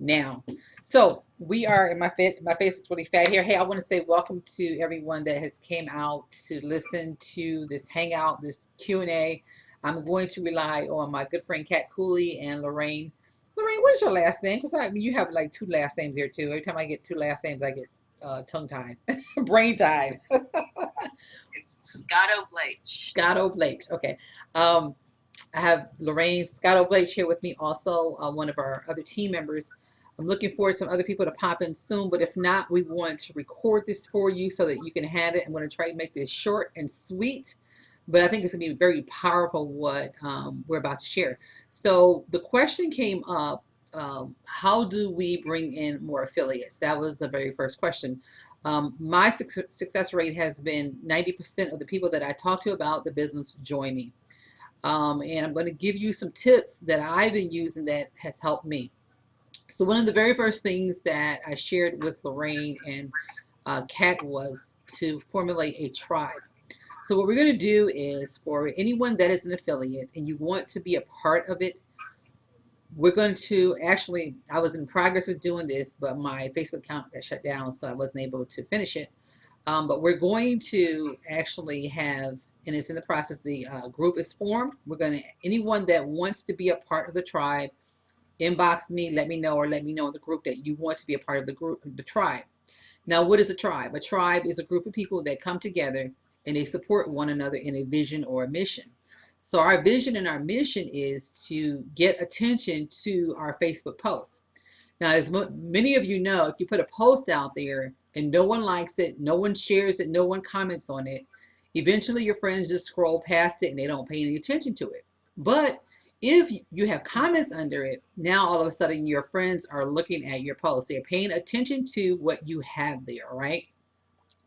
now. So we are in my face is really fat here. Hey, I want to say welcome to everyone that has came out to listen to this hangout, this Q&A. I'm going to rely on my good friend Kat Cooley and Lorraine. Lorraine, what is your last name? Because I mean, you have like two last names here too. Every time I get two last names, I get tongue tied, brain tied. It's Scotto Blake. Scotto Blake. Okay. Um, I have Lorraine Scotto Blake here with me, also one of our other team members. I'm looking for some other people to pop in soon, but if not, we want to record this for you so that you can have it. I'm going to try to make this short and sweet, but I think it's going to be very powerful what we're about to share. So the question came up, how do we bring in more affiliates? That was the very first question. My success rate has been 90% of the people that I talk to about the business join me. And I'm going to give you some tips that I've been using that has helped me. So one of the very first things that I shared with Lorraine and Kat was to formulate a tribe. So what we're going to do is, for anyone that is an affiliate and you want to be a part of it, we're going to actually, I was in progress with doing this, but my Facebook account got shut down, so I wasn't able to finish it. But we're going to actually have, and it's in the process, the group is formed. We're going to, anyone that wants to be a part of the tribe, inbox me, let me know, or let me know in the group that you want to be a part of the group, the tribe. Now, what is a tribe? A tribe is a group of people that come together and they support one another in a vision or a mission. So our vision and our mission is to get attention to our Facebook posts. Now, as many of you know, if you put a post out there and no one likes it, no one shares it, no one comments on it, eventually your friends just scroll past it and they don't pay any attention to it. But if you have comments under it, now all of a sudden your friends are looking at your post. They're paying attention to what you have there, right?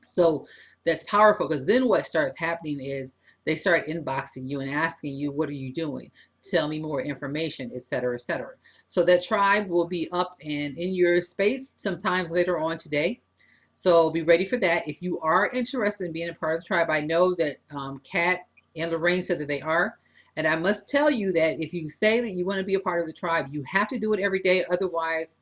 So that's powerful, because then what starts happening is they start inboxing you and asking you, what are you doing? Tell me more information, etc., etc. So that tribe will be up and in your space sometimes later on today. So be ready for that. If you are interested in being a part of the tribe, I know that Kat and Lorraine said that they are. And I must tell you that if you say that you want to be a part of the tribe, you have to do it every day. Otherwise,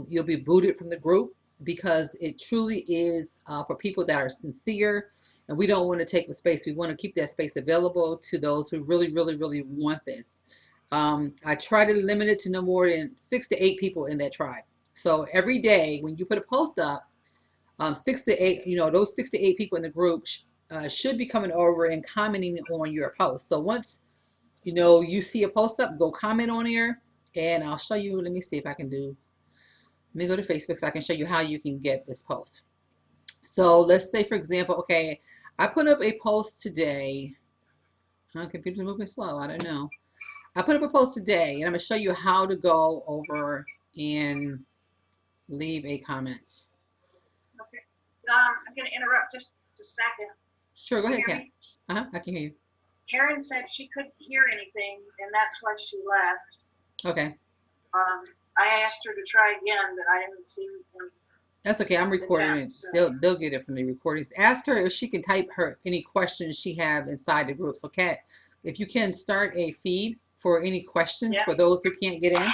you'll be booted from the group, because it truly is for people that are sincere, and we don't want to take the space. We want to keep that space available to those who really, really, really want this. I try to limit it to no more than 6 to 8 people in that tribe. So every day when you put a post up, 6 to 8, those 6 to 8 people in the group should be coming over and commenting on your post. So once you see a post up, go comment on there, and I'll show you. Let me see if I can do. Let me go to Facebook so I can show you how you can get this post. So let's say, for example, okay, I put up a post today. My computer's moving slow. I don't know. I put up a post today, and I'm going to show you how to go over and leave a comment. Okay. I'm going to interrupt just a second. Sure, go ahead, Kat. I can hear you. Karen said she couldn't hear anything, and that's why she left. Okay. I asked her to try again, but I didn't see anything. That's okay. I'm recording it. So. They'll get it from the recordings. Ask her if she can type any questions she have inside the group. So, Kat, if you can start a feed for any questions for those who can't get in,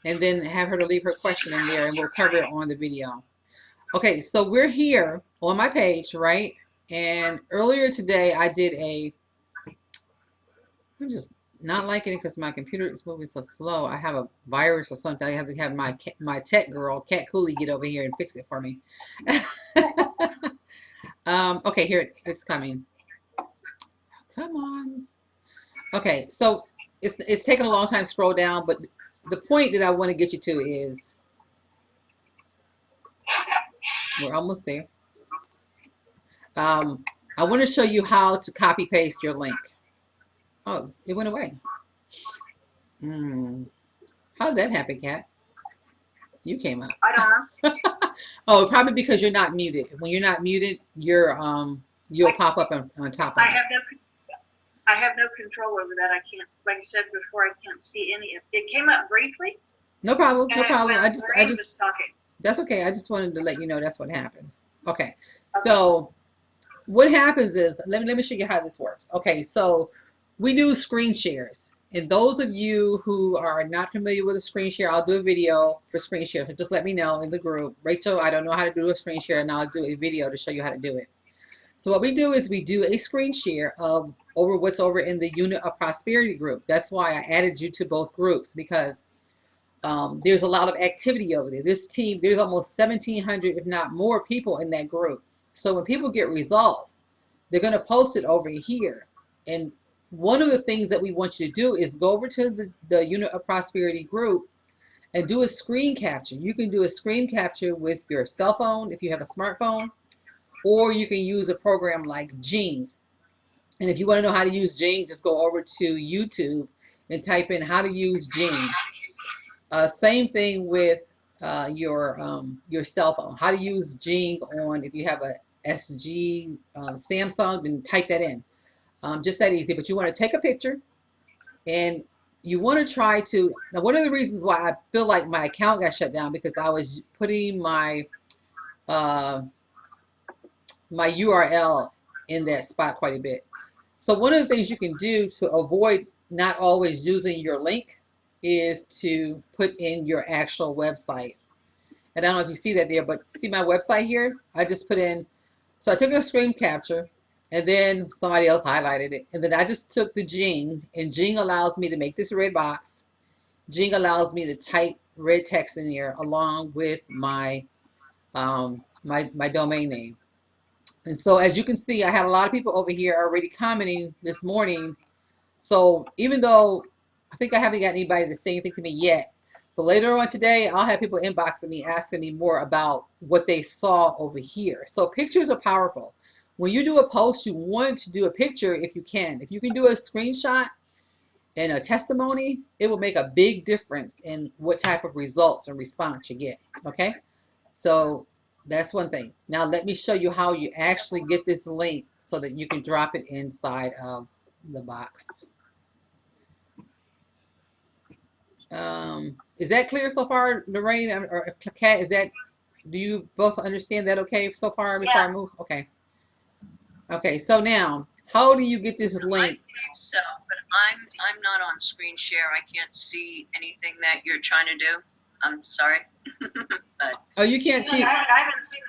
and then have her to leave her question in there, and we'll cover it on the video. Okay, so we're here on my page, right? And earlier today, I did I'm just not liking it because my computer is moving so slow. I have a virus or something. I have to have my tech girl, Kat Cooley, get over here and fix it for me. Okay, here it's coming. Come on. Okay, so it's taking a long time to scroll down, but the point that I want to get you to is we're almost there. I want to show you how to copy paste your link. Oh, it went away. How did that happen, Kat? You came up. I don't know. Oh, probably because you're not muted. When you're not muted, you'll pop up on top of it. I have no control over that. I can't, like I said before, I can't see any. It came up briefly. No problem. No problem. I just talking. That's okay. I just wanted to let you know that's what happened. Okay. So what happens is, let me show you how this works. Okay, so we do screen shares, And those of you who are not familiar with a screen share, I'll do a video for screen share. So just let me know in the group. Rachel, I don't know how to do a screen share, and I'll do a video to show you how to do it. So what we do is we do a screen share of what's over in the Unit of Prosperity group. That's why I added you to both groups, because there's a lot of activity over there. This team, there's almost 1,700, if not more people in that group. So when people get results, they're going to post it over here. And one of the things that we want you to do is go over to the Unit of Prosperity group and do a screen capture. You can do a screen capture with your cell phone if you have a smartphone, or you can use a program like Jing. And if you want to know how to use Jing, just go over to YouTube and type in how to use Jing. Same thing with your cell phone. How to use Jing on, if you have a SG Samsung, then type that in. Just that easy. But you want to take a picture, and you want to try to. Now, one of the reasons why I feel like my account got shut down, because I was putting my my URL in that spot quite a bit. So one of the things you can do to avoid not always using your link is to put in your actual website. And I don't know if you see that there, but see my website here? I just put in, so I took a screen capture, and then somebody else highlighted it. And then I just took the Jing, and Jing allows me to make this red box. Jing allows me to type red text in there along with my, my domain name. And so as you can see, I had a lot of people over here already commenting this morning. So even though I think I haven't got anybody to say anything to me yet, but later on today, I'll have people inboxing me, asking me more about what they saw over here. So pictures are powerful. When you do a post, you want to do a picture if you can. If you can do a screenshot and a testimony, it will make a big difference in what type of results and response you get. Okay? So that's one thing. Now let me show you how you actually get this link so that you can drop it inside of the box. Is that clear so far, Lorraine or Kat? Is that, do you both understand that okay so far before I move? Okay. Okay, so now how do you get this link? I think so, but I'm not on screen share. I can't see anything that you're trying to do. I'm sorry. But Oh, you can't see. I haven't seen it.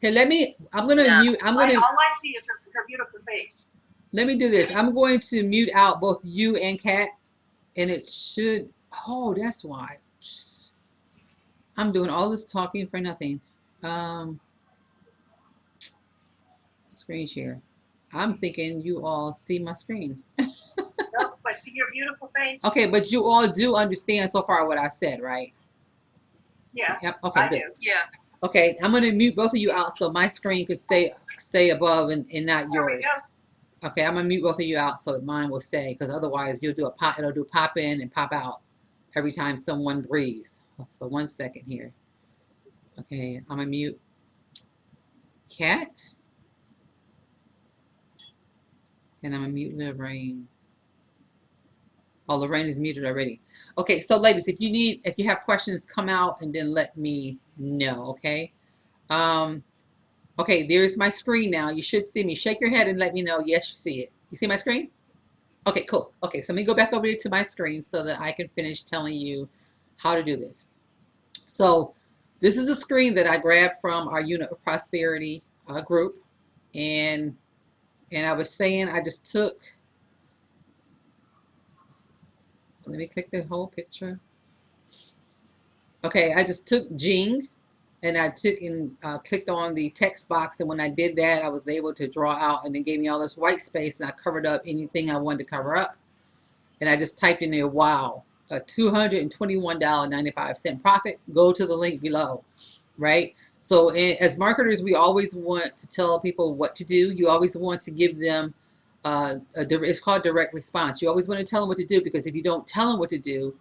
Here, let me, I'm gonna mute, All I see is her beautiful face. let me do this. I'm going to mute out both you and Kat, and it should, oh, that's why. I'm doing all this talking for nothing. Screen share. I'm thinking you all see my screen. Nope, I see your beautiful face. Okay, but you all do understand so far what I said, right? Yeah. Yep. Okay, I good. do. yeah, Okay, I'm gonna mute both of you out so my screen could stay above and not There we yours. go. Okay, I'm gonna mute both of you out so mine will stay, because otherwise you'll do a pop. It'll do pop in and pop out every time someone breathes. So 1 second here. Okay, I'm gonna mute Kat, and I'm gonna mute Lorraine. Oh, Lorraine is muted already. Okay, so ladies, if you have questions, come out and then let me know. Okay. Okay, there's my screen now. You should see me. Shake your head and let me know. Yes, you see it. You see my screen? Okay, cool. Okay, so let me go back over to my screen so that I can finish telling you how to do this. So this is a screen that I grabbed from our Unit of Prosperity group. And I was saying I just took, let me click the whole picture. Okay, I just took Jing, and I took and clicked on the text box, and when I did that, I was able to draw out, and it gave me all this white space, and I covered up anything I wanted to cover up. And I just typed in there, wow, a $221.95 profit. Go to the link below, right? So as marketers, we always want to tell people what to do. You always want to give them, it's called direct response. You always want to tell them what to do, because if you don't tell them what to do,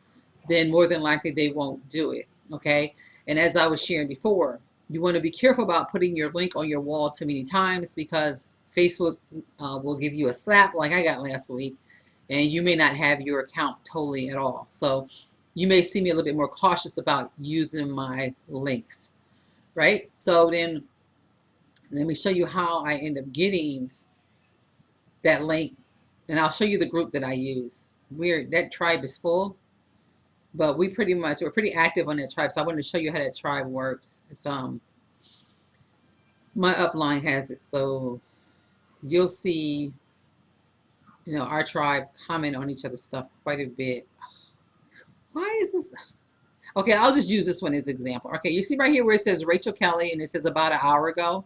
then more than likely they won't do it, okay? And as I was sharing before, you want to be careful about putting your link on your wall too many times, because Facebook will give you a slap like I got last week, and you may not have your account totally at all. So you may see me a little bit more cautious about using my links, right? So then let me show you how I end up getting that link, and I'll show you the group that I use. that tribe is full, but we're pretty active on that tribe. So I wanted to show you how that tribe works. It's my upline has it, so you'll see, our tribe comment on each other's stuff quite a bit. Why is this? Okay, I'll just use this one as an example. Okay, you see right here where it says Rachel Kelly and it says about an hour ago.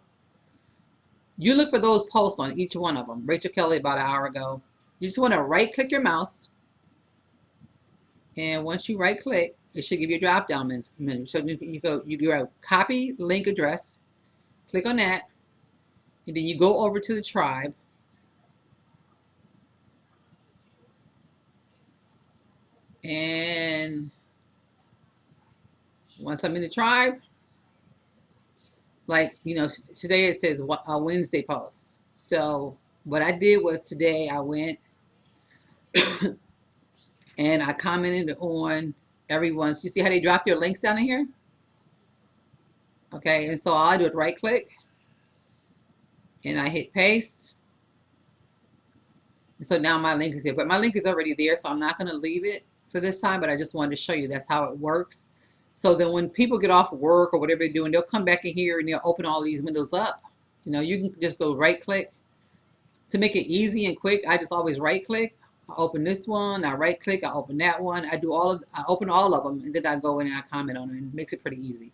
You look for those posts on each one of them. Rachel Kelly about an hour ago. You just want to right click your mouse. And once you right click, it should give you a drop down menu. So you go copy link address, click on that, and then you go over to the tribe. And once I'm in the tribe, like, today it says a Wednesday post. So what I did was today I went and I commented on everyone's. You see how they drop their links down in here? Okay, and so all I do is right click and I hit paste. And so now my link is here, but my link is already there, so I'm not going to leave it for this time, but I just wanted to show you that's how it works. So then when people get off work or whatever they're doing, they'll come back in here and they'll open all these windows up. You can just go right click. To make it easy and quick, I just always right click. I open this one, I right click, I open that one. I open all of them, and then I go in and I comment on it, and it makes it pretty easy.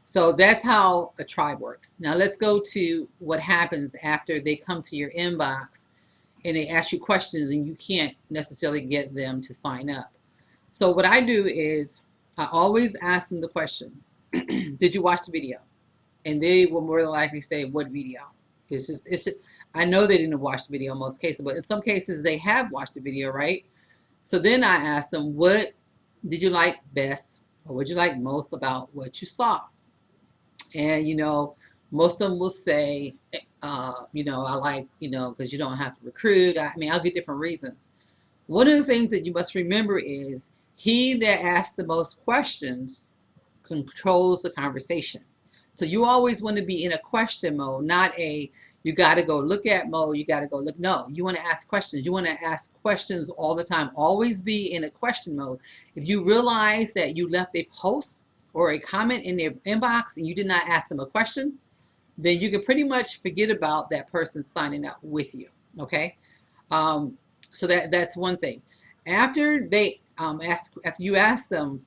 So that's how a tribe works. Now let's go to what happens after they come to your inbox and they ask you questions and you can't necessarily get them to sign up. So what I do is I always ask them the question, did you watch the video? And they will more than likely say, what video? I know they didn't watch the video in most cases, but in some cases they have watched the video, right? So then I ask them, what did you like best or what did you like most about what you saw? And, most of them will say, I like, because you don't have to recruit. I'll get different reasons. One of the things that you must remember is he that asks the most questions controls the conversation. So you always want to be in a question mode, not a you got to go look at mode, you got to go look. No, you want to ask questions. You want to ask questions all the time. Always be in a question mode. If you realize that you left a post or a comment in their inbox and you did not ask them a question, then you can pretty much forget about that person signing up with you. Okay, so that's one thing. After they after you ask them,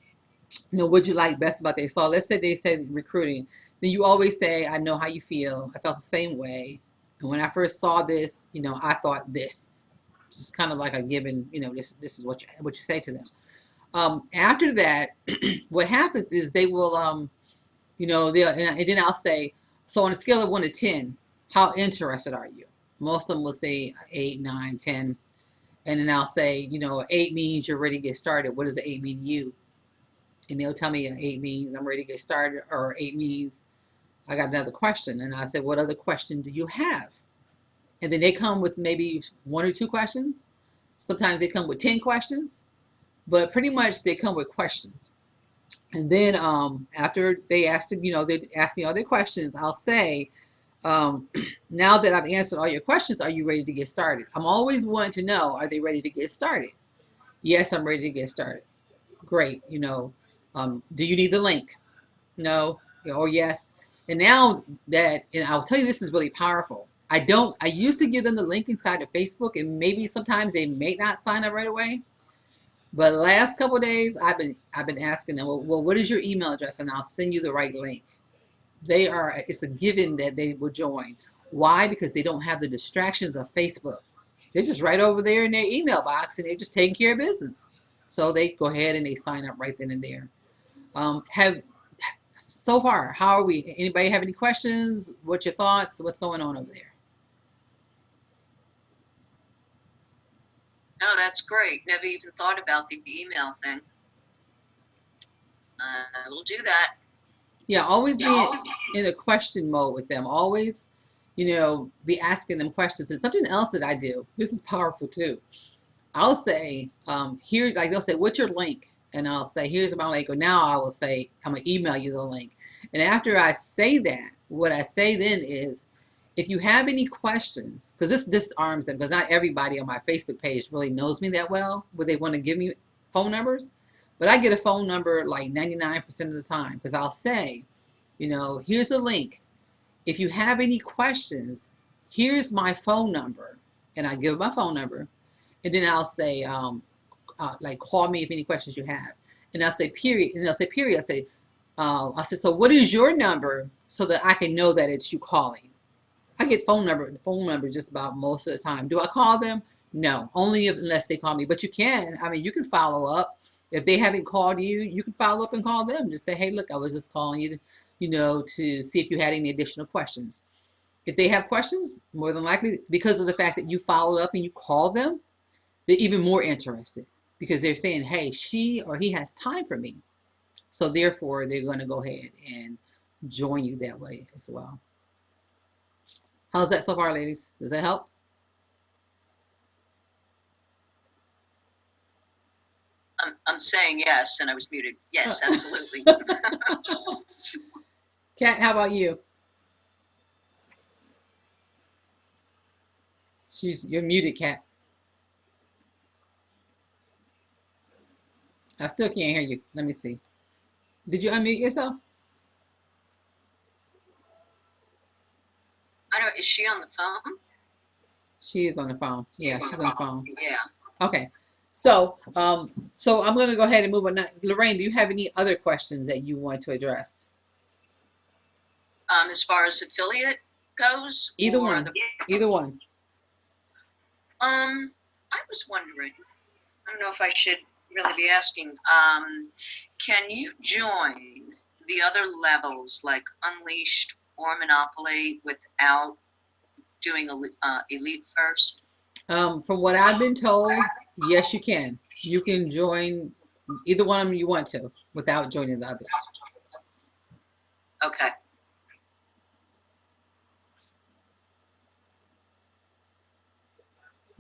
what you like best about they saw. Let's say they said recruiting, then you always say, I know how you feel. I felt the same way. And when I first saw this, I thought this. It's just kind of like a given. This is what you say to them. After that, what happens is they will, and then I'll say, so on a scale of 1 to 10, how interested are you? Most of them will say 8, 9, 10. And then I'll say, 8 means you're ready to get started. What does the 8 mean to you? And they'll tell me 8 means I'm ready to get started, or 8 means I got another question. And I said, what other question do you have? And then they come with maybe 1 or 2 questions. Sometimes they come with 10 questions, but pretty much they come with questions. And then after they ask me all their questions, I'll say, now that I've answered all your questions, are you ready to get started? I'm always wanting to know, are they ready to get started? Yes, I'm ready to get started. Great. Do you need the link? No. Or yes. And now that, and I'll tell you, this is really powerful. I used to give them the link inside of Facebook, and maybe sometimes they may not sign up right away. But last couple of days, I've been asking them, well, what is your email address? And I'll send you the right link. It's a given that they will join. Why? Because they don't have the distractions of Facebook. They're just right over there in their email box, and they're just taking care of business. So they go ahead and they sign up right then and there. So far, how are we? Anybody have any questions? What's your thoughts? What's going on over there? No, that's great. Never even thought about the email thing. We'll do that. Yeah, always be in a question mode with them. Always, be asking them questions. And something else that I do, this is powerful too. I'll say, they'll say, what's your link? And I'll say, here's my link. Or now I will say, I'm going to email you the link. And after I say that, what I say then is, If you have any questions, because this disarms them, because not everybody on my Facebook page really knows me that well, where they want to give me phone numbers. But I get a phone number like 99% of the time, because I'll say, here's a link. If you have any questions, here's my phone number. And I give my phone number. And then I'll say, like, call me if any questions you have. And I'll say, period. And they'll say, period. I said, so what is your number so that I can know that it's you calling? I get phone numbers just about most of the time. Do I call them? No, only unless they call me. But you can. I mean, you can follow up. If they haven't called you, you can follow up and call them. Just say, hey, look, I was just calling you to see if you had any additional questions. If they have questions, more than likely, because of the fact that you followed up and you called them, they're even more interested because they're saying, hey, she or he has time for me. So therefore, they're going to go ahead and join you that way as well. How's that so far, ladies? Does that help? I'm saying yes, and I was muted. Yes, absolutely. Kat, how about you? You're muted, Kat. I still can't hear you. Let me see. Did you unmute yourself? Is she on the phone? She is on the phone. Yeah, she's on the phone. Yeah. Okay. So I'm going to go ahead and move on. Now, Lorraine, do you have any other questions that you want to address? As far as affiliate goes? Either one. Either one. I was wondering, I don't know if I should really be asking, can you join the other levels like Unleashed or Monopoly without doing Elite first? From what I've been told, yes, you can. You can join either one of them you want to without joining the others. Okay.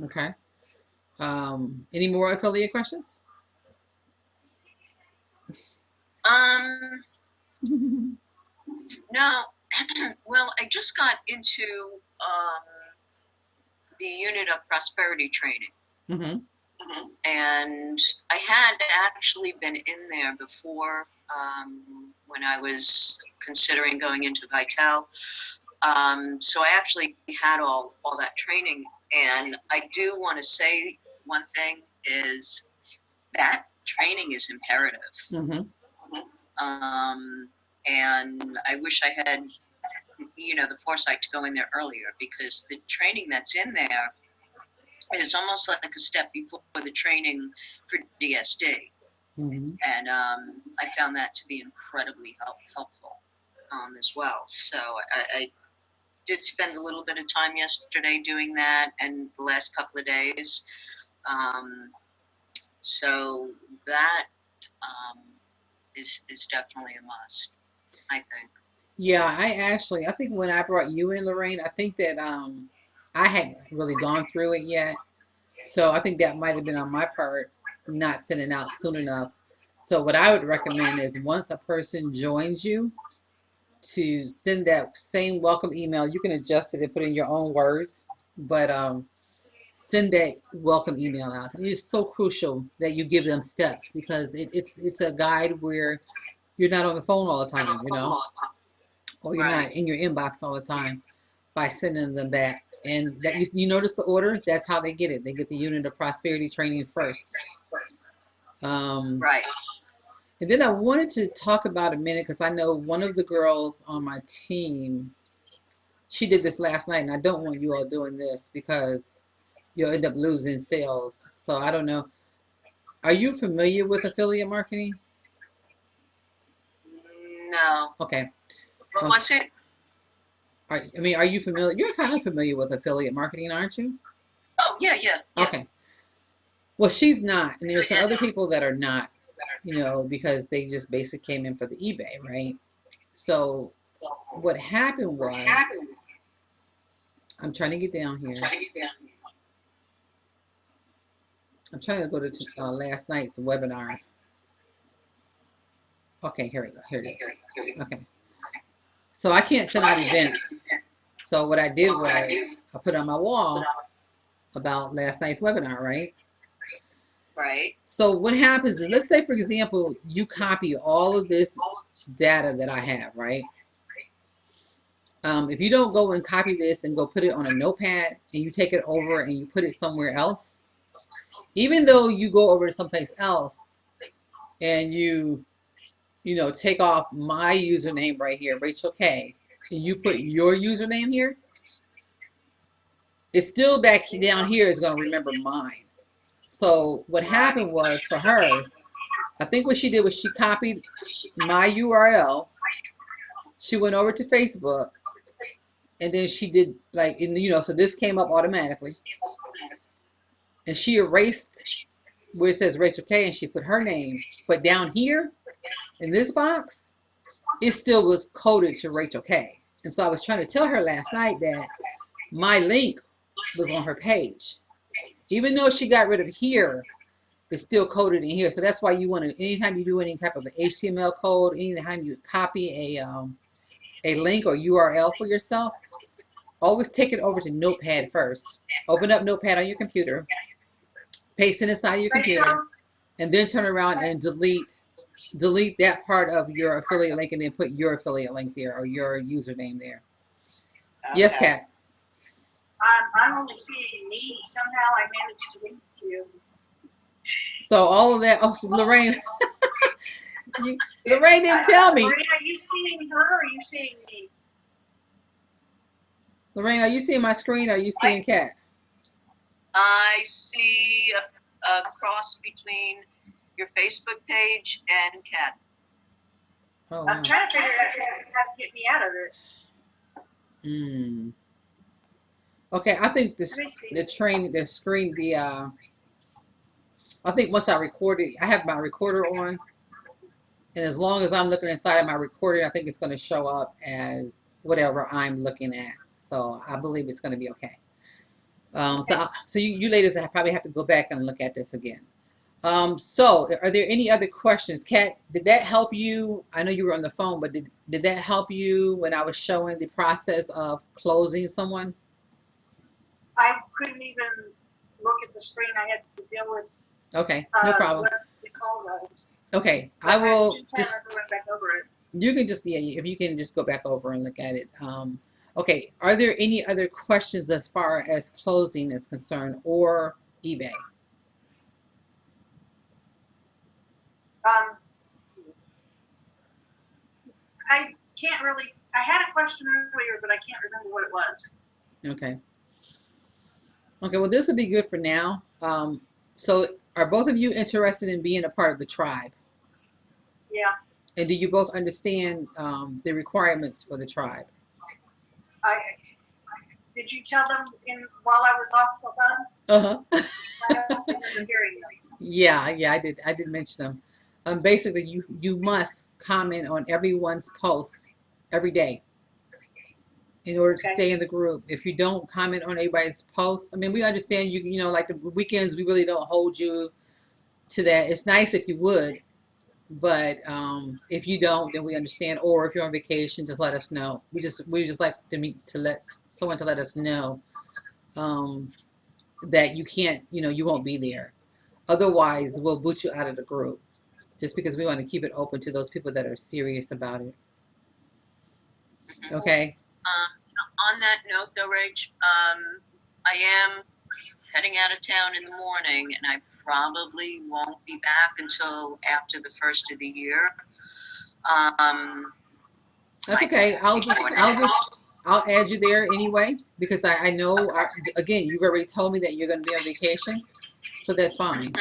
Okay. Any more affiliate questions? No. Well, I just got into the unit of prosperity training. Mm-hmm. And I had actually been in there before when I was considering going into Vital. So I actually had all that training. And I do want to say one thing is that training is imperative. Mm-hmm. And I wish I had, the foresight to go in there earlier, because the training that's in there is almost like a step before the training for DSD. Mm-hmm. And I found that to be incredibly helpful as well. So I did spend a little bit of time yesterday doing that, and the last couple of days. So that is definitely a must, I think. Yeah, I think when I brought you in, Lorraine, I think that I hadn't really gone through it yet. So I think that might have been on my part, not sending out soon enough. So what I would recommend is once a person joins you, to send that same welcome email. You can adjust it and put in your own words, but send that welcome email out. It's so crucial that you give them steps, because it's a guide where you're not on the phone all the time, or you're not in your inbox all the time, by sending them that. And that you notice the order, that's how they get it. They get the unit of prosperity training first. Right. And then I wanted to talk about a minute, because I know one of the girls on my team, she did this last night, and I don't want you all doing this because you'll end up losing sales. So I don't know. Are you familiar with affiliate marketing? No. Okay. What was it? Are you familiar? You're kind of familiar with affiliate marketing, aren't you? Oh, yeah. Okay. Well, she's not. And there's some other people that are not, because they just basically came in for the eBay, right? So what happened was, I'm trying to get down here. I'm trying to go to last night's webinar. Okay, here we go. Here it is. Okay. So I can't send out events. So what I did was I put on my wall about last night's webinar, right? Right. So what happens is, let's say, for example, you copy all of this data that I have, right? If you don't go and copy this and go put it on a notepad and you take it over and you put it somewhere else, even though you go over to someplace else and you take off my username right here, Rachel K, and you put your username here, it's still back down here is going to remember mine. So what happened was for her, I think what she did was she copied my URL. She went over to Facebook, and then she did so this came up automatically, and she erased where it says Rachel K, and she put her name. But down here in this box, it still was coded to Rachel K. And so I was trying to tell her last night that my link was on her page. Even though she got rid of here, it's still coded in here. So that's why you want to, anytime you do any type of an HTML code, anytime you copy a link or URL for yourself, always take it over to Notepad first. Open up Notepad on your computer, paste it inside of your computer, and then turn around and delete that part of your affiliate link and then put your affiliate link there or your username there. Okay. Yes, Kat. I'm only seeing me. Somehow I managed to link you. So all of that. Oh, so Lorraine. Lorraine didn't tell me. Lorraine, are you seeing her or are you seeing me? Lorraine, are you seeing my screen or are you seeing Kat? I see a cross between your Facebook page and Kat. Oh, I'm wow. trying to figure out how to get me out of it. Okay, I think Let me see. I think once I record it, I have my recorder on, and as long as I'm looking inside of my recorder, I think it's going to show up as whatever I'm looking at. So I believe it's going to be okay. So you ladies probably have to go back and look at this again. So are there any other questions? Kat, did that help you? I know you were on the phone, but did that help you when I was showing the process of closing someone? I couldn't even look at the screen. I had to deal with Okay, no problem. what the call was. Okay, But I will just just, have everyone back over it. you can just, yeah, if you can just go back over and look at it. Okay, are there any other questions as far as closing is concerned or eBay? I can't really. I had a question earlier, but I can't remember what it was. Okay. Okay, well, this would be good for now. So are both of you interested in being a part of the tribe? Yeah, And do you both understand the requirements for the tribe? did you tell them while I was off the phone? Uh-huh. I don't remember hearing them. Yeah, I did mention them. Basically, you must comment on everyone's posts every day in order to Okay. stay in the group. If you don't comment on everybody's posts, I mean, we understand you know, like the weekends, we really don't hold you to that. It's nice if you would, but if you don't, then we understand. Or if you're on vacation, just let us know. We just like to let someone to let us know that you can't, you won't be there. Otherwise, we'll boot you out of the group, just because we want to keep it open to those people that are serious about it. Okay. On that note, though, Rach, I am heading out of town in the morning, and I probably won't be back until after the first of the year. That's okay. I'll add you there anyway, because I know, again, you've already told me that you're going to be on vacation, so that's fine.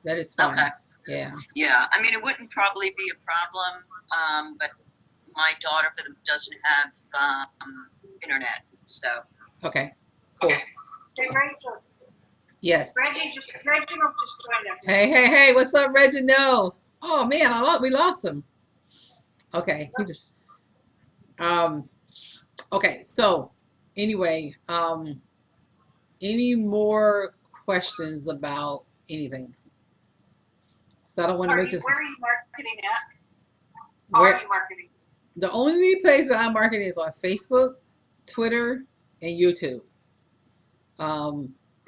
That is fine. Okay. Yeah. Yeah, I mean, it wouldn't probably be a problem, but my daughter doesn't have internet, so. Okay. Cool. Hey, Rachel. Yes. Reginald just joined us. Hey, what's up, Reggie? No. Oh man, we lost him. Okay, he just okay, so anyway, any more questions about anything? So I don't want to make this. Where are you marketing at? How are you marketing? The only place that I'm marketing is on Facebook Twitter, and YouTube.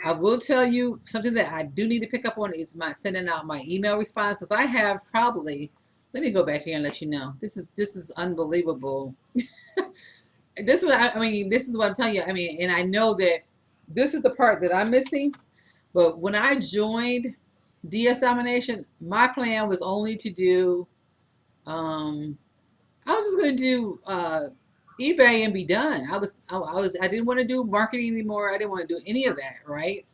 I will tell you something that I do need to pick up on is my sending out my email response, because I have probably, let me go back here and let you know. This is unbelievable. This is what I mean, this is what I'm telling you. I mean, and I know that this is the part that I'm missing, but when I joined DS Domination, my plan was only to do I was just gonna do eBay and be done. I didn't want to do marketing anymore. I didn't want to do any of that, right?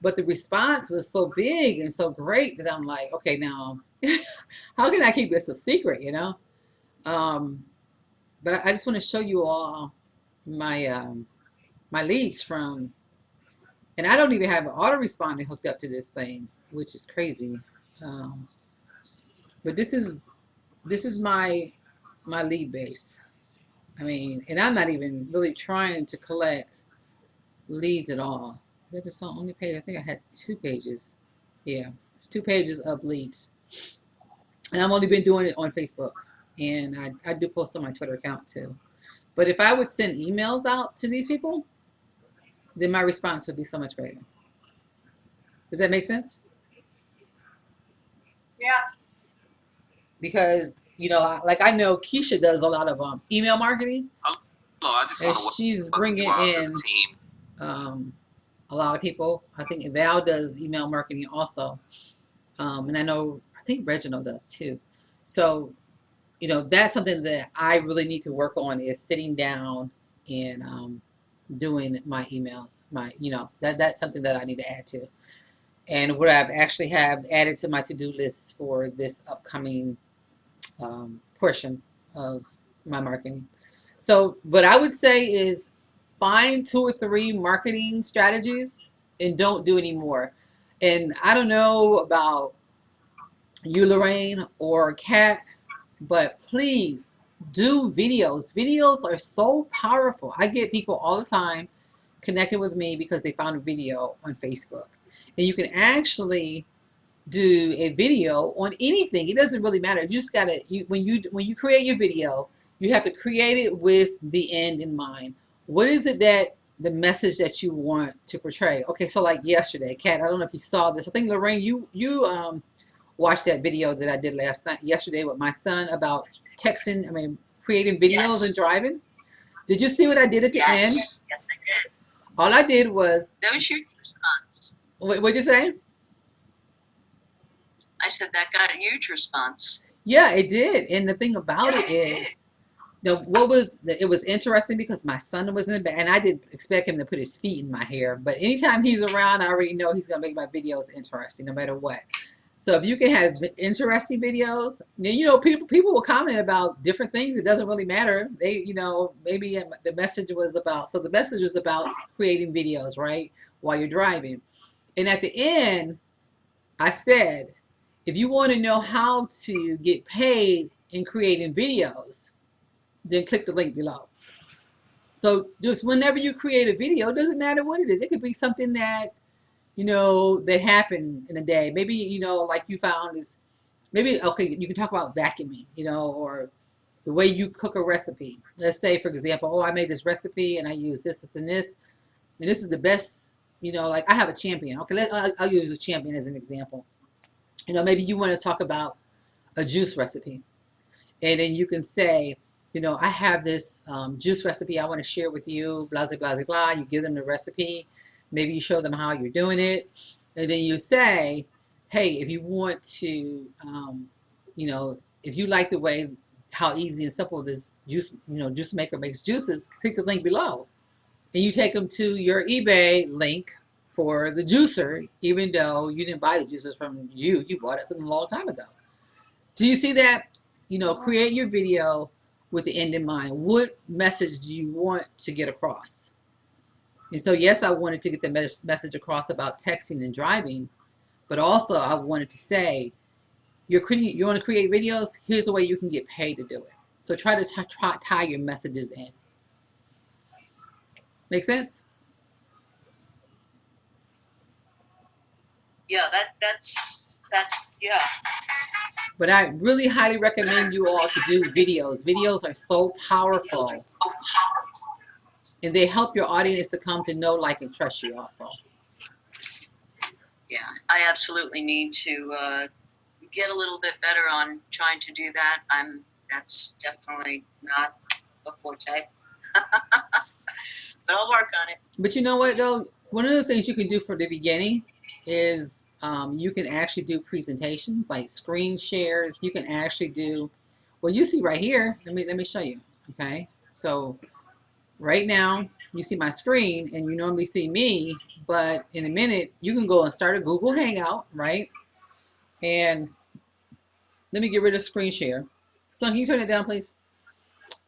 But the response was so big and so great that I'm like, okay, now how can I keep this a secret, you know? But I just want to show you all my my leads from, and I don't even have an autoresponder hooked up to this thing, which is crazy. But this is my lead base. I mean, and I'm not even really trying to collect leads at all. Is that the only page? I think I had 2 pages. Yeah, it's 2 pages of leads. And I've only been doing it on Facebook. And I do post on my Twitter account too. But if I would send emails out to these people, then my response would be so much greater. Does that make sense? Yeah. Because, you know, like I know Keisha does a lot of email marketing. No, I just And want to she's bringing in a lot of people. I think Val does email marketing also. And I think Reginald does too. So, you know, that's something that I really need to work on, is sitting down and doing my emails. You know, that's something that I need to add to. And what I've actually have added to my to-do list for this upcoming portion of my marketing. So what I would say is find 2 or 3 marketing strategies and don't do any more. And I don't know about you, Lorraine, or Kat, but please do videos. Videos are so powerful. I get people all the time connecting with me because they found a video on Facebook. And you can actually do a video on anything. It doesn't really matter. You just gotta, when you create your video, you have to create it with the end in mind. What is it that the message that you want to portray? Okay, so like yesterday, Kat, I don't know if you saw this. I think Lorraine, you watched that video that I did yesterday with my son about creating videos Yes. and driving. Did you see what I did at the end? Yes, I did. All I did was, That was your response. what'd you say? I said that got a huge response. Yeah, it did. And the thing about it is, it was interesting because my son was in the back, and I didn't expect him to put his feet in my hair. But anytime he's around, I already know he's gonna make my videos interesting, no matter what. So if you can have interesting videos, then, you know, people will comment about different things. It doesn't really matter. They, you know, maybe the message was about creating videos, right, while you're driving. And at the end, I said, if you want to know how to get paid in creating videos, then click the link below. So just whenever you create a video, it doesn't matter what it is. It could be something that, you know, that happened in a day. Maybe, you know, like you found is, maybe, okay, you can talk about vacuuming, you know, or the way you cook a recipe. Let's say, for example, oh, I made this recipe and I use this and this is the best, you know, like I have a champion. Okay, I'll use a champion as an example. You know, maybe you want to talk about a juice recipe. And then you can say, you know, I have this juice recipe I want to share with you, blah, blah, blah, blah. You give them the recipe. Maybe you show them how you're doing it. And then you say, hey, if you want to, you know, if you like the way, how easy and simple this juice maker makes juices, click the link below. And you take them to your eBay link for the juicer, even though you didn't buy the juicers from you bought it a long time ago. Do you see that? You know, create your video with the end in mind. What message do you want to get across? And so, yes, I wanted to get the message across about texting and driving, but also I wanted to say, you want to create videos, here's a way you can get paid to do it. So try to tie your messages in. Make sense? Yeah, that's yeah. But I really highly recommend you all to do videos. Videos are so powerful. and they help your audience to come to know, like, and trust you also. Yeah, I absolutely need to get a little bit better on trying to do that. That's definitely not a forte, but I'll work on it. But you know what though? One of the things you can do for the beginning is you can actually do presentations like screen shares. You can actually do, well, you see right here. Let me show you. Okay, so right now you see my screen and you normally see me, but in a minute you can go and start a Google Hangout, right? And let me get rid of screen share. Son, can you turn it down, please?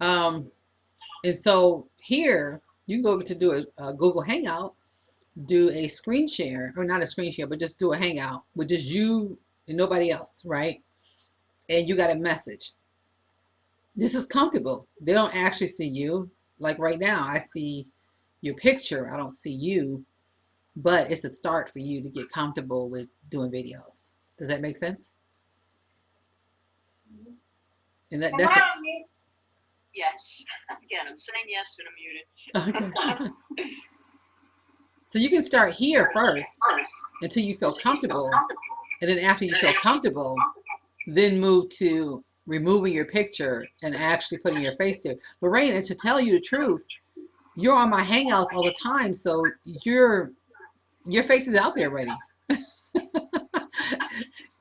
And so here you can go over to do a Google Hangout, do a screen share, or not a screen share, but just do a hangout with just you and nobody else, right? And you got a message. This is comfortable. They don't actually see you. Like right now, I see your picture. I don't see you, but it's a start for you to get comfortable with doing videos. Does that make sense? And that's Am I on mute? Yes. Again, I'm saying yes and I'm muted. okay. So you can start here first until you feel comfortable. And then after you feel comfortable, then move to removing your picture and actually putting your face there. Lorraine, and to tell you the truth, you're on my Hangouts all the time, so your face is out there already.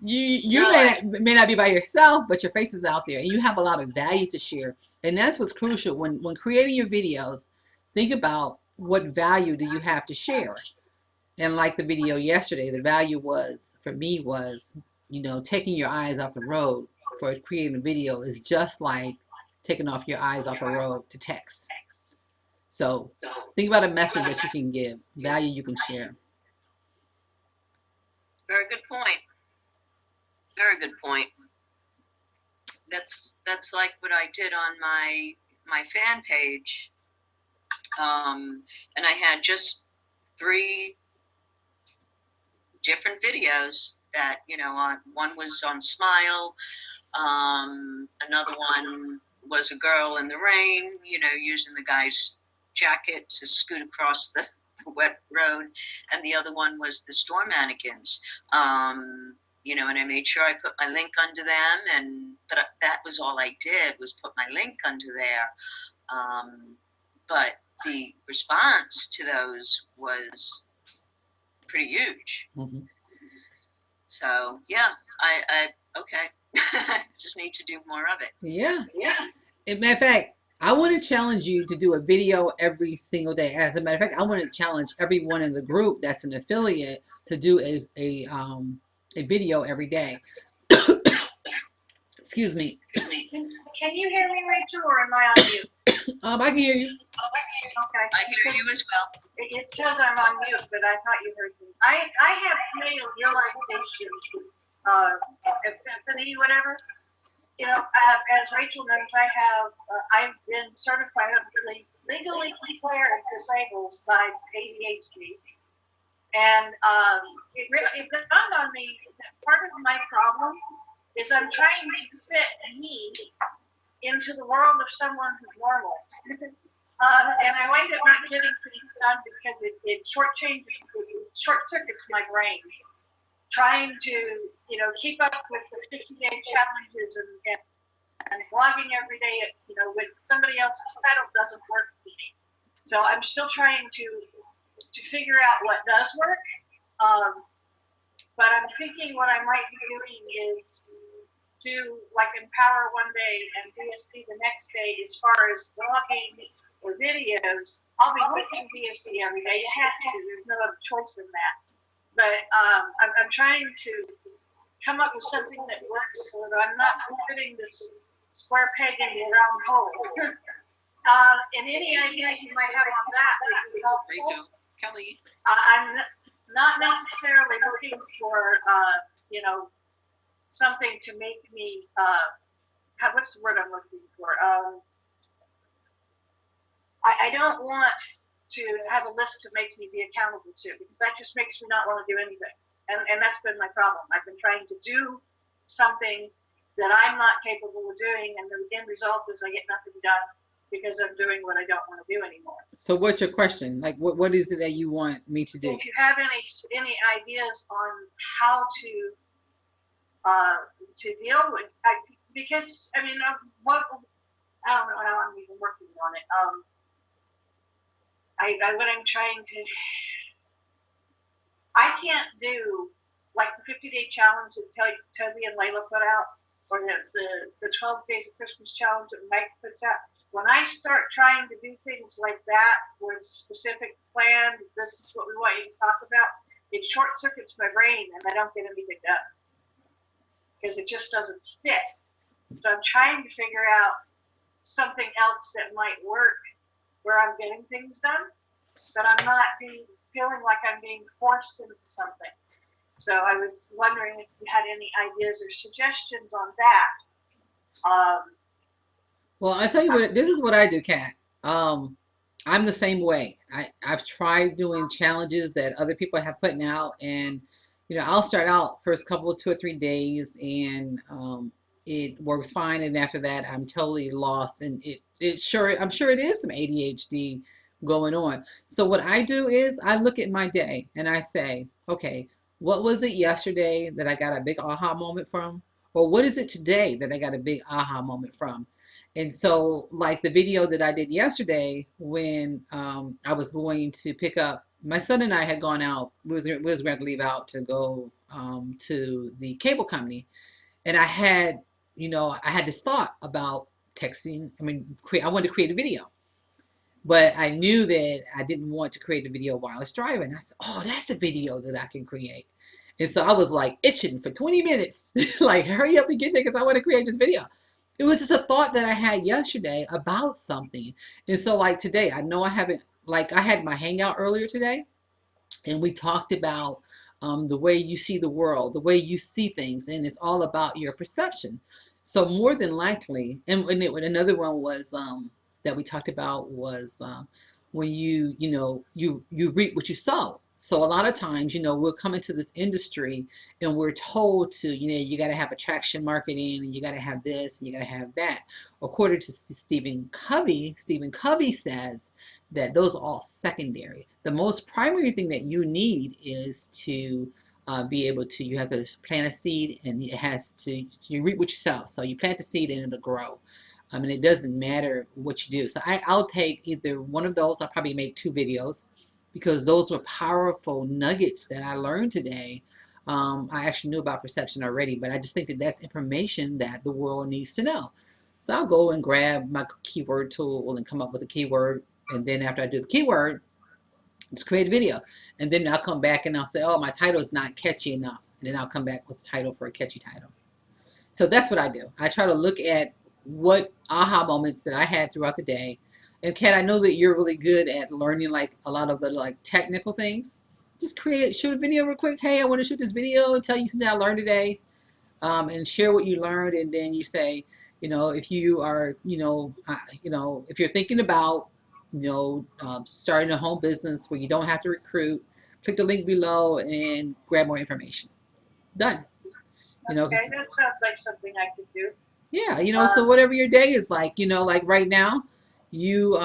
You may not be by yourself, but your face is out there, and you have a lot of value to share. And that's what's crucial when creating your videos. Think about what value do you have to share. And like the video yesterday, the value was, for me, was, you know, taking your eyes off the road for creating a video is just like taking off your eyes off the road to text. So think about a message that you can give, value you can share. Very good point. Very good point. That's like what I did on my fan page. And I had just 3 different videos that, you know, one was on Smile, another one was a girl in the rain, you know, using the guy's jacket to scoot across the wet road, and the other one was the store mannequins. You know, and I made sure I put my link under them, but that was all I did, was put my link under there. But the response to those was pretty huge. Mm-hmm. So yeah, I okay. Just need to do more of it. Yeah. As a matter of fact, I want to challenge you to do a video every single day. As a matter of fact, I want to challenge everyone in the group that's an affiliate to do a video every day. Excuse me. Can you hear me, Rachel, or am I on mute? I can hear you. Okay. I hear you as well. It says I'm on mute, but I thought you heard me. I have made a realization, epiphany, whatever. You know, as Rachel knows, I've been certified, legally declared disabled by ADHD. And it dawned on me that part of my problem is I'm trying to fit me into the world of someone who's normal. And I wind up not getting things done because it short circuits my brain. Trying to, you know, keep up with the 50-day challenges and blogging every day, you know, with somebody else's title doesn't work for me. So I'm still trying to figure out what does work. But I'm thinking what I might be doing is do like Empower one day and DSD the next day as far as blogging or videos. I'll be looking DSD every day. You have to. There's no other choice in that. But I'm trying to come up with something that works so that I'm not fitting this square peg in the round hole. And any ideas you might have on that would be helpful. Rachel, Kelly. I'm not necessarily looking for, you know, something to make me, what's the word I'm looking for? I don't want to have a list to make me be accountable to, because that just makes me not want to do anything. And that's been my problem. I've been trying to do something that I'm not capable of doing, and the end result is I get nothing done. because I'm doing what I don't want to do anymore. So what's your question? Like, what is it that you want me to do? If you have any ideas on how to deal with, because I mean, what I don't know how I'm even working on it. What I'm trying to, I can't do like the 50-day challenge that Toby and Layla put out, or the 12 Days of Christmas challenge that Mike puts out. When I start trying to do things like that, where it's a specific plan, this is what we want you to talk about, it short circuits my brain and I don't get anything done because it just doesn't fit. So I'm trying to figure out something else that might work where I'm getting things done, but I'm not feeling like I'm being forced into something. So I was wondering if you had any ideas or suggestions on that. Well, I tell you what, this is what I do, Kat. I'm the same way. I've tried doing challenges that other people have putting out, and I'll start out first couple of 2 or 3 days, and it works fine, and after that, I'm totally lost, and I'm sure it is some ADHD going on. So what I do is I look at my day and I say, okay, what was it yesterday that I got a big aha moment from, or what is it today that I got a big aha moment from? And so, like the video that I did yesterday when I was going to pick up, my son and I had gone out, we was going to leave out to go to the cable company. And I had this thought about texting. I wanted to create a video. But I knew that I didn't want to create a video while I was driving. I said, oh, that's a video that I can create. And so I was like itching for 20 minutes, like hurry up and get there because I want to create this video. It was just a thought that I had yesterday about something. And so like today, I know I haven't, like I had my hangout earlier today and we talked about the way you see the world, the way you see things, and it's all about your perception. So more than likely, another one was that we talked about was when you reap what you sow. So a lot of times, we'll come into this industry and we're told to, you got to have attraction marketing and you got to have this and you got to have that. According to Stephen Covey says that those are all secondary. The most primary thing that you need is to be able to, you have to plant a seed and you reap what you sow. So you plant the seed and it'll grow. And it doesn't matter what you do. So I'll take either one of those. I'll probably make 2 videos because those were powerful nuggets that I learned today. I actually knew about perception already, but I just think that that's information that the world needs to know. So I'll go and grab my keyword tool and come up with a keyword. And then after I do the keyword, just create a video. And then I'll come back and I'll say, oh, my title is not catchy enough. And then I'll come back with a title for a catchy title. So that's what I do. I try to look at what aha moments that I had throughout the day. And Kat, I know that you're really good at learning like a lot of the like technical things. Just shoot a video real quick. Hey, I want to shoot this video and tell you something I learned today. And share what you learned. And then you say, if you are, if you're thinking about, starting a home business where you don't have to recruit, click the link below and grab more information. Done. Okay, that sounds like something I could do. Yeah, so whatever your day is like, like right now, you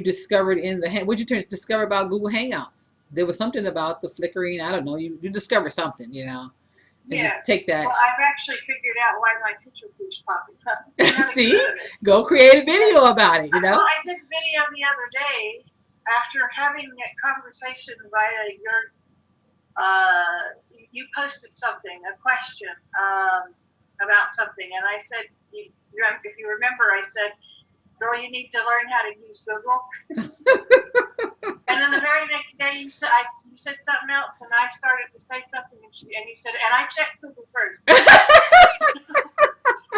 discovered what'd you discover about Google Hangouts? There was something about the flickering, I don't know, you discover something, and just take that. Well, I've actually figured out why my picture keeps popping up. See, go create a video about it, Well, I did a video the other day after having a conversation via you posted something, a question about something, and I said, if you remember, I said, girl, you need to learn how to use Google. And then the very next day, you said something else, and I started to say something, and you said, and I checked Google first.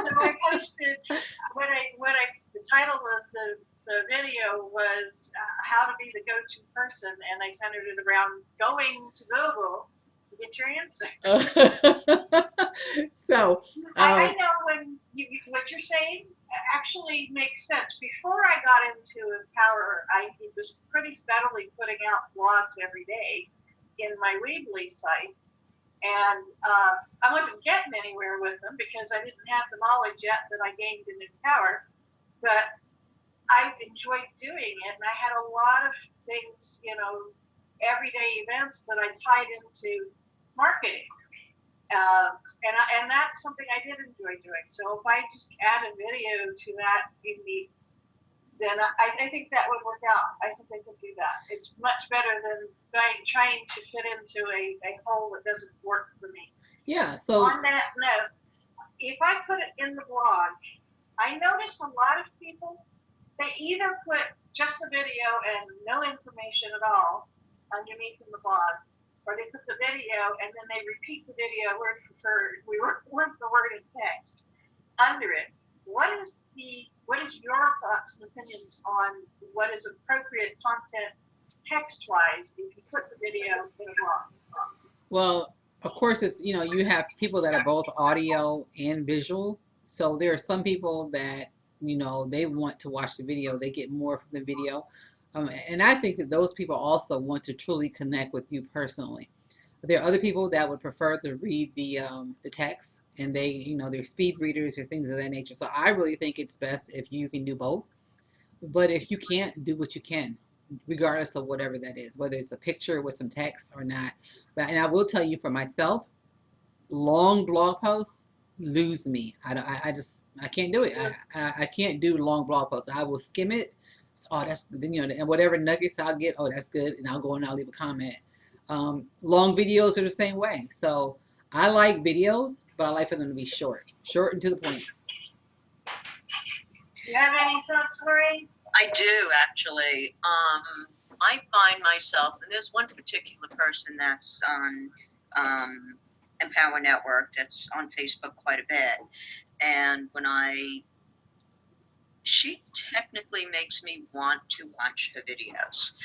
So I posted the title of the video was how to be the go-to person, and I centered it around going to Google to get your answer. So I know what you're saying actually makes sense. Before I got into Empower, I was pretty steadily putting out blogs every day in my Weebly site, and I wasn't getting anywhere with them because I didn't have the knowledge yet that I gained in Empower. But I enjoyed doing it, and I had a lot of things, you know, everyday events that I tied into marketing. And that's something I did enjoy doing. So if I just add a video to that then I think that would work out. I think they could do that. It's much better than trying to fit into a hole that doesn't work for me. Yeah. So On that note, if I put it in the blog, I notice a lot of people, they either put just the video and no information at all underneath in the blog, or they put the video and then they repeat the video word for word in text under it. What is your thoughts and opinions on what is appropriate content text-wise if you put the video in a blog? well, of course, it's, you know, you have people that are both audio and visual. So there are some people that, you know, they want to watch the video, they get more from the video. And I think that those people also want to truly connect with you personally. There are other people that would prefer to read the text, and they, you know, they're speed readers or things of that nature. So I really think it's best if you can do both. But if you can't, do what you can, regardless of whatever that is, whether it's a picture with some text or not. But and I will tell you for myself, long blog posts lose me. I can't do it. I can't do long blog posts. I will skim it. So, oh, that's then, you know, and whatever nuggets I'll get, oh, that's good, and I'll go and I'll leave a comment. Long videos are the same way. So I like videos, but I like for them to be short and to the point. Do you have any thoughts, Lori? I do actually. I find myself, and there's one particular person that's on Empower Network that's on Facebook quite a bit, and she technically makes me want to watch her videos,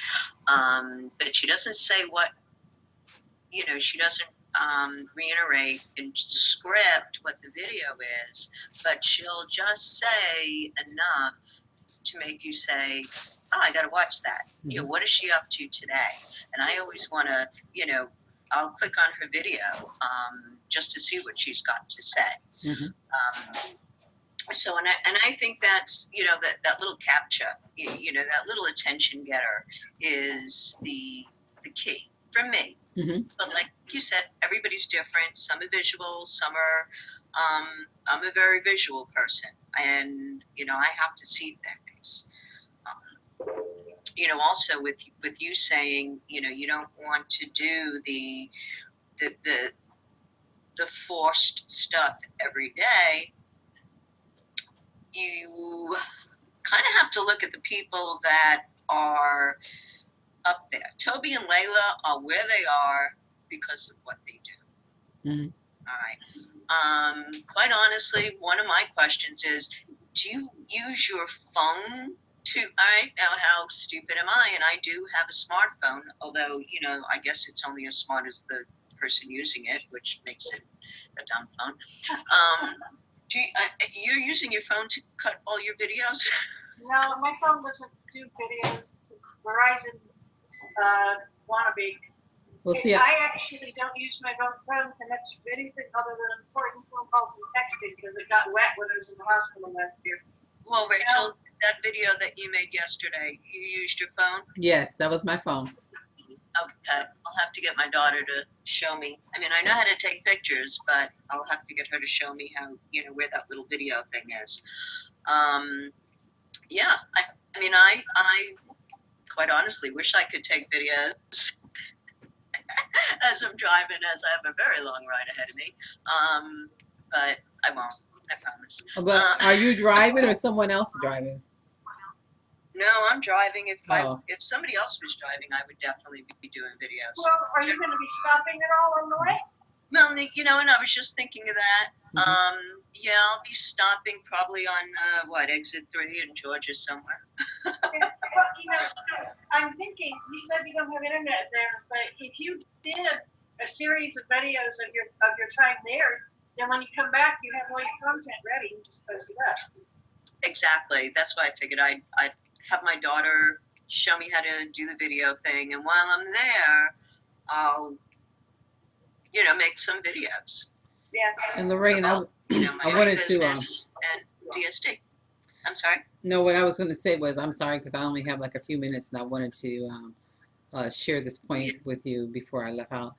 but she doesn't say what, you know, she doesn't reiterate in script what the video is, but she'll just say enough to make you say, oh, I gotta watch that. You know, what is she up to today? And I always want to, you know, I'll click on her video just to see what she's got to say. So, and I think that's, you know, that little captcha, you know, that little attention getter is the key for me. But like you said, everybody's different. Some are visual, some are, I'm a very visual person, and, you know, I have to see things. You know, also with you saying, you know, you don't want to do the forced stuff every day. You kind of have to look at the people that are up there. Toby and Layla are where they are because of what they do. All right. Quite honestly, one of my questions is, do you use your phone to, all right, now how stupid am I? And I do have a smartphone, although, you know, I guess it's only as smart as the person using it, which makes it a dumb phone. You're using your phone to cut all your videos? No, my phone doesn't do videos. It's a Verizon wannabe. We'll see. I actually don't use my phone to much of anything other than important phone calls and texting because it got wet when I was in the hospital last year. Well, Rachel, that video that you made yesterday, you used your phone? Yes, that was my phone. Okay, I'll have to get my daughter to show me. I mean, I know how to take pictures, but I'll have to get her to show me how, you know, where that little video thing is. Yeah, I mean, I quite honestly wish I could take videos as I'm driving, as I have a very long ride ahead of me. But I won't, I promise. But are you driving or someone else is driving? No, I'm driving. If somebody else was driving, I would definitely be doing videos. Well, are you going to be stopping at all on the way? Well, you know, and I was just thinking of that. Yeah, I'll be stopping probably on exit 3 in Georgia somewhere. Well, you know, I'm thinking. You said you don't have internet there, but if you did a series of videos of your time there, then when you come back, you have all your content ready. You just post it up. Exactly. That's why I figured I'd have my daughter show me how to do the video thing, and while I'm there, I'll, you know, make some videos. Yeah. And Lorraine, you know, my I wanted business and DSD. I'm sorry. No, what I was going to say was, I'm sorry because I only have like a few minutes, and I wanted to share this point with you before I left out.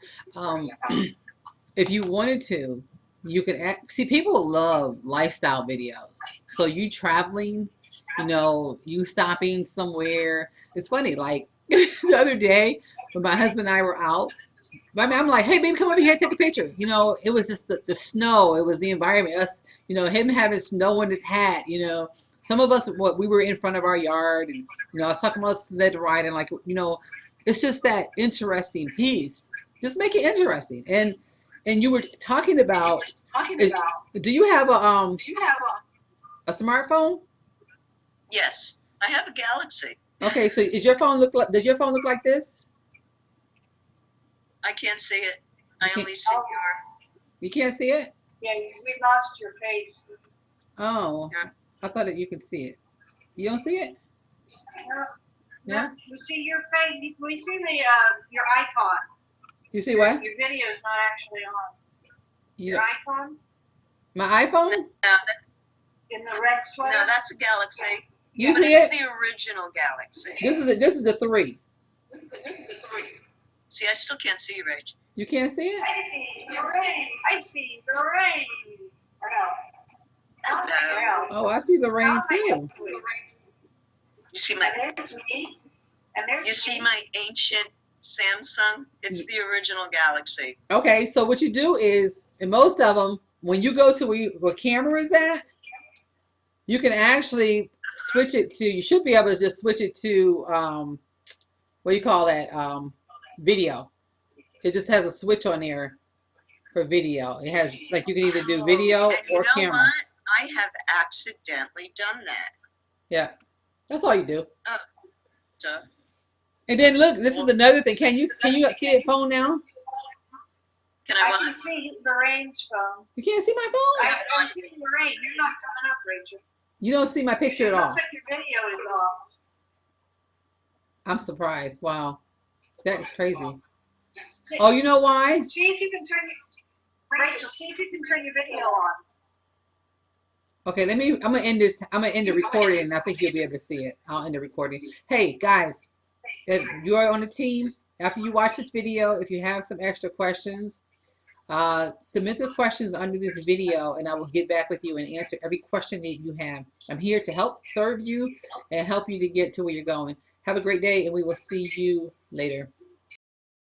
If you wanted to, you could see people love lifestyle videos. So you traveling, you stopping somewhere. It's funny, like the other day when my husband and I were out, I'm like, hey, baby, come over here, take a picture. It was just the snow. It was the environment. Us, him having snow on his hat. Some of us, we were in front of our yard, and I was talking about sled riding, like, it's just that interesting piece. Just make it interesting. And you were talking about. Do you have a smartphone? Yes, I have a Galaxy. Okay, so does your phone look like this? I can't see it. I only see your. You can't see it? Yeah, we lost your face. Oh, Yeah. I thought that you could see it. You don't see it? No. We see your face. We see your icon. You see what? Your video is not actually on. Your icon My iPhone? No, in the red sweater. no, that's a Galaxy. You But see it's it? the original Galaxy. This is the 3. See, I still can't see you, Rach. You can't see it? I see the rain. I see the rain. No. Oh, I see the rain too. You see my. There's me. And there's You see my ancient Samsung? It's the original Galaxy. Okay, so what you do is, in most of them, when you go to where camera is at, you can actually switch it to. You should be able to just switch it to what do you call that? Video. It just has a switch on there for video. It has, like, you can either do video And you or know camera. what? I have accidentally done that. Yeah, that's all you do. So, And then look, this is another thing. Can you see it phone now? can I I can watch? see the rain's phone. You can't see my phone? I can see the rain. You're not coming up, Rachel. You don't see my picture It at looks all. like your video is off. I'm surprised. Wow, that is crazy. See, Oh, you know why? see if you can turn Rachel, see if you can turn your video on. Okay, I'm gonna end this. I'm gonna end the recording, and I think you'll be able to see it. I'll end the recording. Hey guys, if you're on the team, after you watch this video, if you have some extra questions, submit the questions under this video, and I will get back with you and answer every question that you have. I'm here to help serve you and help you to get to where you're going. Have a great day, and we will see you later.